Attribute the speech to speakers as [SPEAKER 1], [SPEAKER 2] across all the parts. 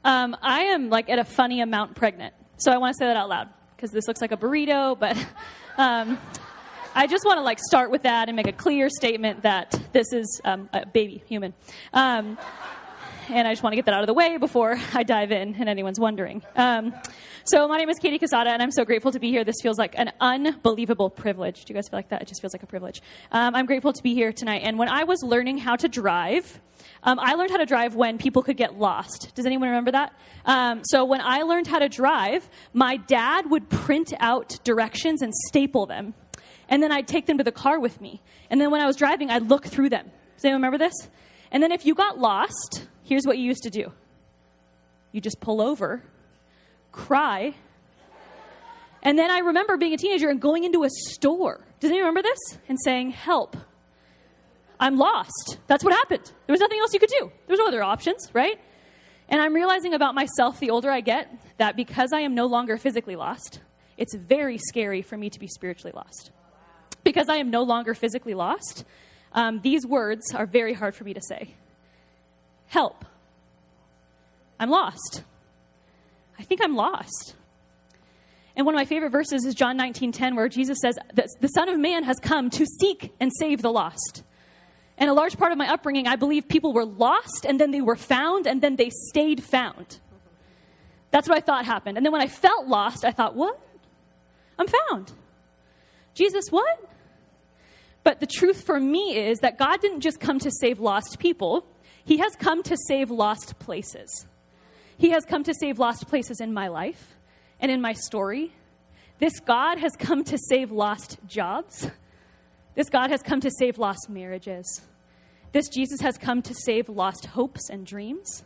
[SPEAKER 1] I am like at a funny amount pregnant. So I want to say that out loud because this looks like a burrito, but I just want to like start with that and make a clear statement that this is a baby human. And I just want to get that out of the way before I dive in and anyone's wondering. So my name is Quesada, and I'm so grateful to be here. This feels like an unbelievable privilege. Do you guys feel like that? It just feels like a privilege. I'm grateful to be here tonight. And when I was learning how to drive, I learned how to drive when people could get lost. Does anyone remember that? So when I learned how to drive, my dad would print out directions and staple them. And then I'd take them to the car with me. And then when I was driving, I'd look through them. Does anyone remember this? And then if you got lost, here's what you used to do. You just pull over, cry. And then I remember being a teenager and going into a store. Does anyone remember this? And saying, help. I'm lost. That's what happened. There was nothing else you could do. There was no other options, right? And I'm realizing about myself the older I get that because I am no longer physically lost, it's very scary for me to be spiritually lost. Because I am no longer physically lost, these words are very hard for me to say. Help. I'm lost. I think I'm lost. And one of my favorite verses is John 19:10, where Jesus says, the Son of Man has come to seek and save the lost. And a large part of my upbringing, I believe people were lost, and then they were found, and then they stayed found. That's what I thought happened. And then when I felt lost, I thought, what? I'm found. Jesus, what? But the truth for me is that God didn't just come to save lost people. He has come to save lost places. He has come to save lost places in my life and in my story. This God has come to save lost jobs. This God has come to save lost marriages. This Jesus has come to save lost hopes and dreams.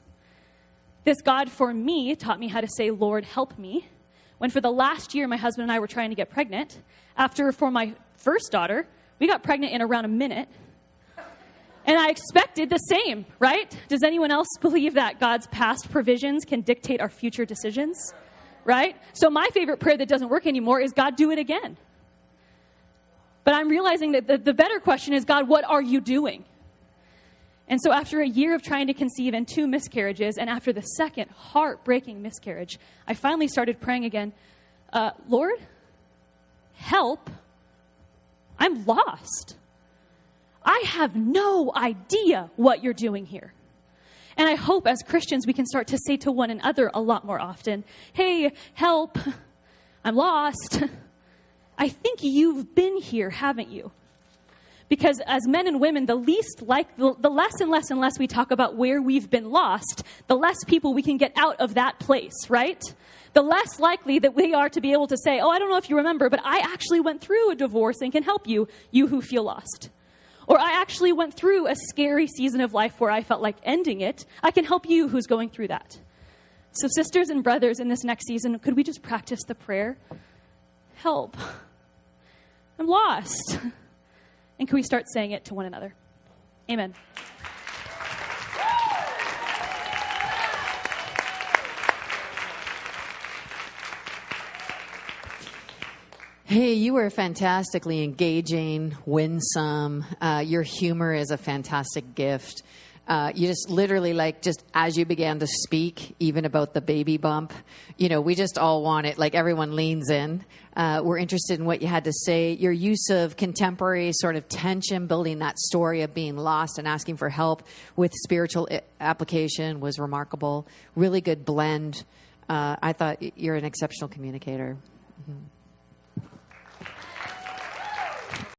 [SPEAKER 1] This God, for me, taught me how to say, Lord, help me. When for the last year, my husband and I were trying to get pregnant. After, for my first daughter, we got pregnant in around a minute. And I expected the same, right? Does anyone else believe that God's past provisions can dictate our future decisions, right? So my favorite prayer that doesn't work anymore is, God, do it again. But I'm realizing that the better question is, God, what are you doing? And so after a year of trying to conceive and 2 miscarriages, and after the second heartbreaking miscarriage, I finally started praying again, Lord, help. I'm lost. I have no idea what you're doing here. And I hope as Christians we can start to say to one another a lot more often, hey, help, I'm lost. I think you've been here, haven't you? Because as men and women, the less and less and less we talk about where we've been lost, the less people we can get out of that place, right? The less likely that we are to be able to say, oh, I don't know if you remember, but I actually went through a divorce and can help you, you who feel lost. Or I actually went through a scary season of life where I felt like ending it. I can help you who's going through that. So sisters and brothers, in this next season, could we just practice the prayer? Help. I'm lost. And can we start saying it to one another? Amen.
[SPEAKER 2] Hey, you were fantastically engaging, winsome. Your humor is a fantastic gift. You just literally, just as you began to speak, even about the baby bump, we just all want it. Like everyone leans in. We're interested in what you had to say. Your use of contemporary sort of tension, building that story of being lost and asking for help with spiritual application was remarkable. Really good blend. I thought you're an exceptional communicator. Mm-hmm.